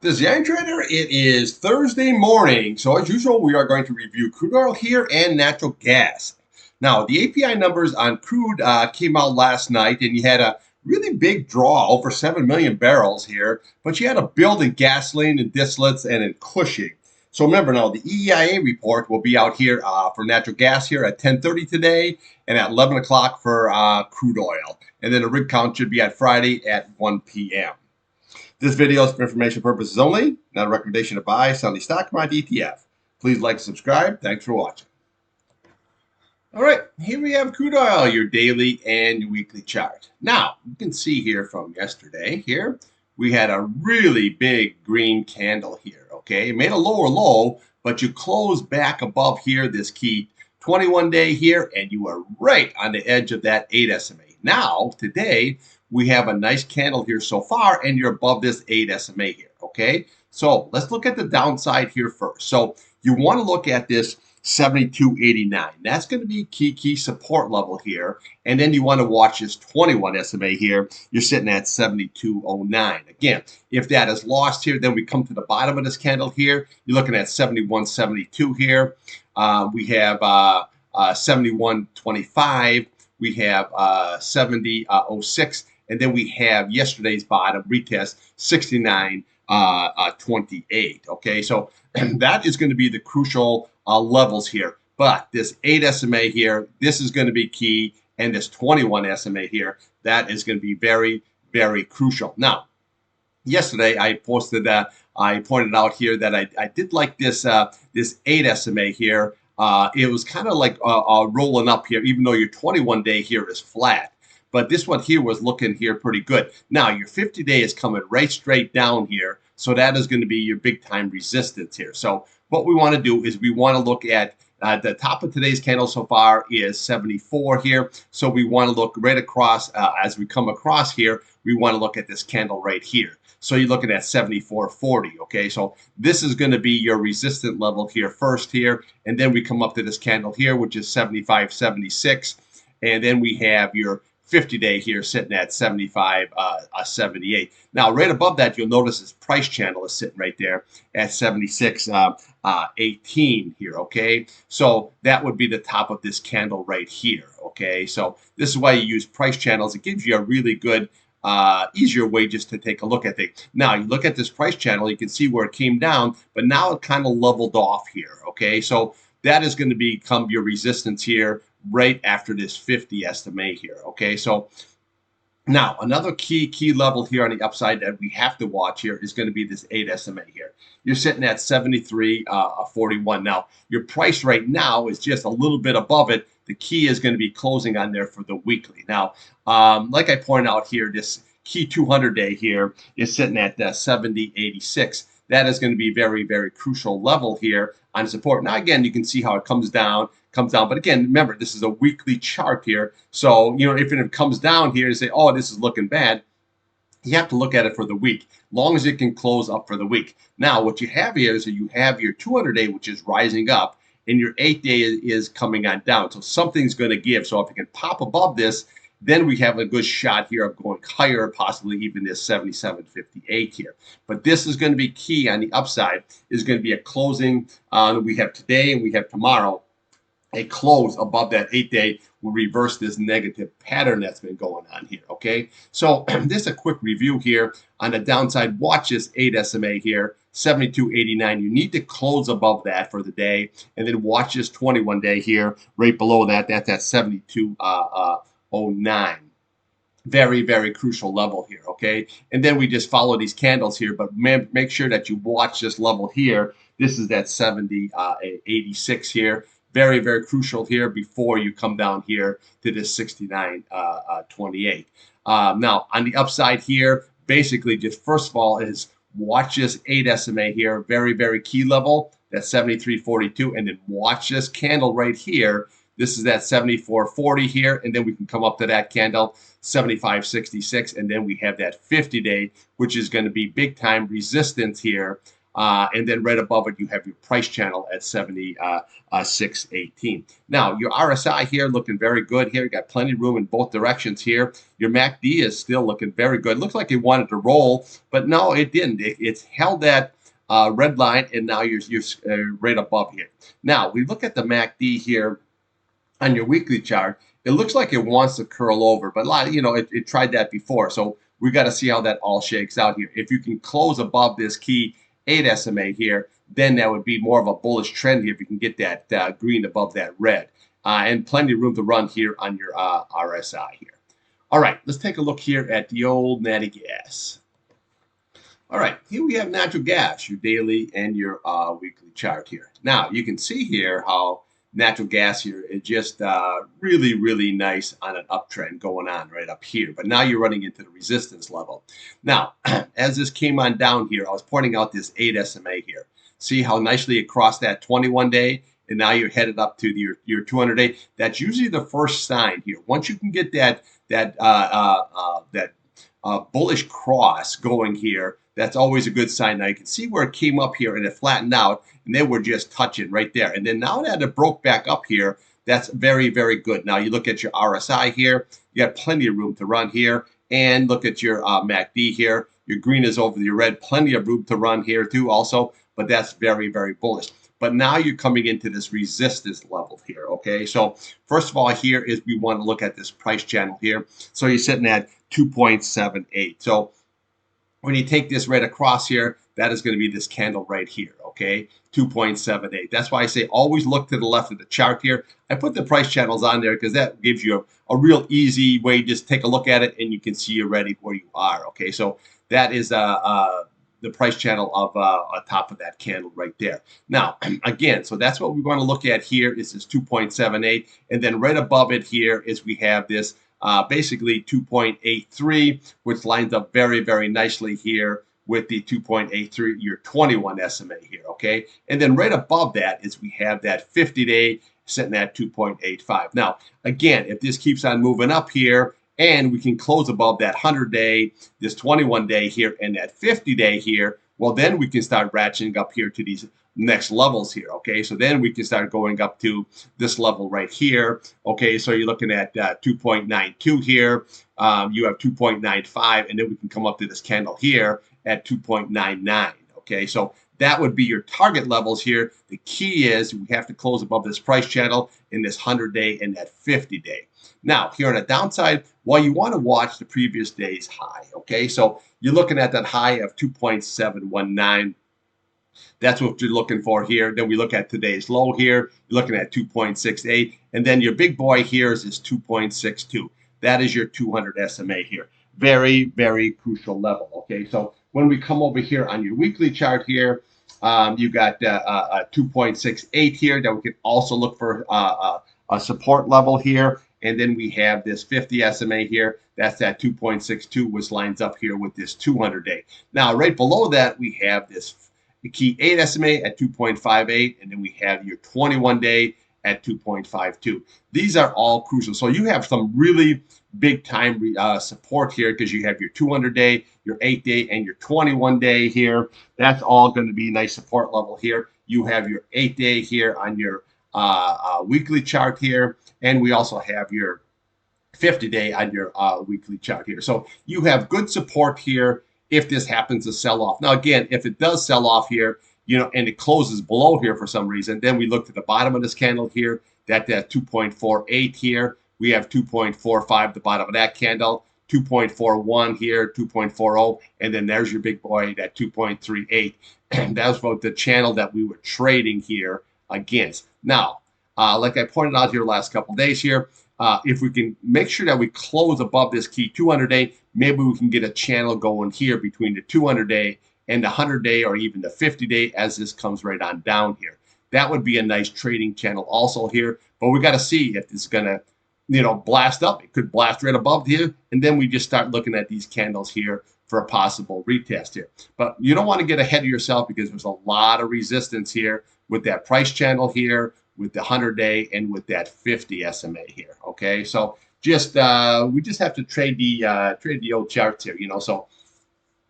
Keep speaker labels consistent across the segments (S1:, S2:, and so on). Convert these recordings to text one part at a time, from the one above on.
S1: This is the Irontrader. It is Thursday morning. So, as usual, we are going to review crude oil here and natural gas. Now, the API numbers on crude came out last night, and you had a really big draw, over 7 million barrels here, but you had a build in gasoline and distillates and in Cushing. So remember now, the EIA report will be out here for natural gas here at 10:30 today and at 11 o'clock for crude oil. And then the rig count should be at Friday at 1 p.m. This video is for information purposes only, not a recommendation to buy, sell any stock, commodity ETF. Please like and subscribe. Thanks for watching. All right, here we have crude oil, your daily and weekly chart. Now, you can see here from yesterday here, we had a really big green candle here, okay? It made a lower low, but you closed back above here, this key 21-day here, and you are right on the edge of that 8 SMA. Now, today, we have a nice candle here so far, and you're above this 8 SMA here, okay? So let's look at the downside here first. So you want to look at this 72.89. That's going to be key support level here. And then you want to watch this 21 SMA here. You're sitting at 72.09. Again, if that is lost here, then we come to the bottom of this candle here. You're looking at 71.72 here. We have 71.25. We have 70.06. And then we have yesterday's bottom retest 69.28. Okay, so that is going to be the crucial levels here. But this 8 SMA here, this is going to be key. And this 21 SMA here, that is going to be very, very crucial. Now, yesterday I posted that I pointed out here that I did like this 8 SMA here. It was kind of like rolling up here, even though your 21-day here is flat. But this one here was looking here pretty good. Now, your 50-day is coming right straight down here. So that is going to be your big time resistance here. So what we want to do is we want to look at the top of today's candle so far is 74 here. So we want to look right across as we come across here. We want to look at this candle right here. So you're looking at 74.40. Okay, so this is going to be your resistant level here first here. And then we come up to this candle here, which is 75.76. And then we have your 50-day here sitting at 75.78. Now, right above that, you'll notice this price channel is sitting right there at 76.18 here, okay? So that would be the top of this candle right here, okay? So this is why you use price channels. It gives you a really good, easier way just to take a look at things. Now, you look at this price channel, you can see where it came down, but now it kind of leveled off here, okay? So that is going to become your resistance here right after this 50 SMA here, okay? So now another key level here on the upside that we have to watch here is going to be this 8 SMA here. You're sitting at 73.41. Now, your price right now is just a little bit above it. The key is going to be closing on there for the weekly. Now, like I pointed out here, this key 200-day here is sitting at 70.86. That is going to be very, very crucial level here on support. Now, again, you can see how it comes down. But again, remember, this is a weekly chart here. So, if it comes down here and say, oh, this is looking bad, you have to look at it for the week, long as it can close up for the week. Now, what you have here is that you have your 200-day, which is rising up, and your 8-day is coming on down. So something's going to give. So if it can pop above this, then we have a good shot here of going higher, possibly even this 77.58 here. But this is going to be key on the upside, is going to be a closing that we have today and we have tomorrow. A close above that 8-day will reverse this negative pattern that's been going on here, okay? So this is a quick review here. On the downside, watch this 8 SMA here, 72.89. You need to close above that for the day, and then watch this 21-day here, right below that. That's at 72.09. Very, very crucial level here, okay? And then we just follow these candles here, but make sure that you watch this level here. This is that 70.86 here. Very, very crucial here before you come down here to this 69.28. Now, on the upside here, basically just first of all is watch this 8 SMA here, very, very key level, that's 73.42, and then watch this candle right here. This is that 74.40 here, and then we can come up to that candle, 75.66, and then we have that 50-day, which is going to be big time resistance here And then right above it, you have your price channel at 76.18. Now, your RSI here looking very good here. You got plenty of room in both directions here. Your MACD is still looking very good. Looks like it wanted to roll, but no, it didn't. It's held that red line, and now you're right above here. Now, we look at the MACD here on your weekly chart. It looks like it wants to curl over, but it tried that before. So we got to see how that all shakes out here. If you can close above this key 8 SMA here, then that would be more of a bullish trend here if you can get that green above that red. And plenty of room to run here on your RSI here. All right, let's take a look here at the old natty gas. All right, here we have natural gas, your daily and your weekly chart here. Now, you can see here how natural gas here is just really, really nice on an uptrend going on right up here. But now you're running into the resistance level. Now, as this came on down here, I was pointing out this 8 SMA here. See how nicely it crossed that 21-day, and now you're headed up to your 200-day. That's usually the first sign here. Once you can get that bullish cross going here, that's always a good sign. Now you can see where it came up here and it flattened out, and they were just touching right there. And then now that it broke back up here, that's very, very good. Now you look at your RSI here, you got plenty of room to run here. And look at your MACD here. Your green is over your red, plenty of room to run here too also, but that's very, very bullish. But now you're coming into this resistance level here, okay? So first of all here is we want to look at this price channel here. So you're sitting at 2.78. So when you take this right across here, that is going to be this candle right here, okay? 2.78. That's why I say always look to the left of the chart here. I put the price channels on there because that gives you a real easy way. Just take a look at it and you can see already where you are, okay? So that is the price channel of on top of that candle right there. Now, again, so that's what we want to look at here is this 2.78. And then right above it here is we have this basically 2.83, which lines up very, very nicely here with the 2.83, your 21 SMA here, okay? And then right above that is we have that 50-day sitting at 2.85. Now, again, if this keeps on moving up here and we can close above that 100-day, this 21-day here, and that 50-day here, well, then we can start ratcheting up here to these next levels here, okay? So then we can start going up to this level right here, okay? So you're looking at 2.92 here. You have 2.95, and then we can come up to this candle here at 2.99, okay? So that would be your target levels here. The key is we have to close above this price channel in this 100-day and that 50-day. Now, here on the downside, well, you want to watch the previous day's high, okay? So you're looking at that high of 2.719. That's what you're looking for here. Then we look at today's low here. You're looking at 2.68. And then your big boy here is this 2.62. That is your 200 SMA here. Very, very crucial level, okay? So when we come over here on your weekly chart here, you got 2.68 here that we can also look for a support level here. And then we have this 50 SMA here. That's that 2.62, which lines up here with this 200-day. Now, right below that, we have this key 8 SMA at 2.58, and then we have your 21-day at 2.52. These are all crucial. So you have some really big time support here because you have your 200-day, your 8-day, and your 21-day here. That's all going to be nice support level here. You have your 8-day here on your weekly chart here, and we also have your 50-day on your weekly chart here. So you have good support here if this happens to sell off. Now, again, if it does sell off here, and it closes below here for some reason, then we look to the bottom of this candle here, that 2.48 here. We have 2.45, the bottom of that candle, 2.41 here, 2.40, and then there's your big boy, that 2.38. And that was about the channel that we were trading here against. Now, like I pointed out here last couple of days here, if we can make sure that we close above this key 200-day, maybe we can get a channel going here between the 200-day and the 100-day or even the 50-day as this comes right on down here. That would be a nice trading channel also here, but we got to see if this is going to, blast up. It could blast right above here, and then we just start looking at these candles here for a possible retest here. But you don't want to get ahead of yourself because there's a lot of resistance here with that price channel here, with the 100-day, and with that 50 SMA here, okay? So just we just have to trade the old charts here, So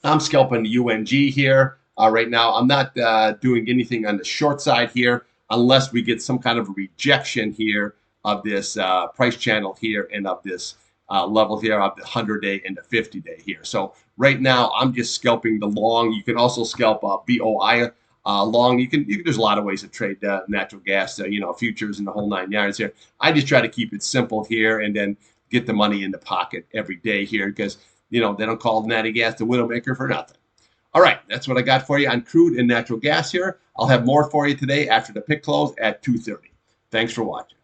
S1: I'm scalping the UNG here. right now. I'm not doing anything on the short side here unless we get some kind of rejection here of this price channel here and of this level here of the 100-day and the 50-day here. So right now I'm just scalping the long. You can also scalp BOI long. There's a lot of ways to trade natural gas, futures and the whole 9 yards here. I just try to keep it simple here and then get the money in the pocket every day here because they don't call natty gas the widowmaker for nothing. All right, that's what I got for you on crude and natural gas here. I'll have more for you today after the pick close at 2:30. Thanks for watching.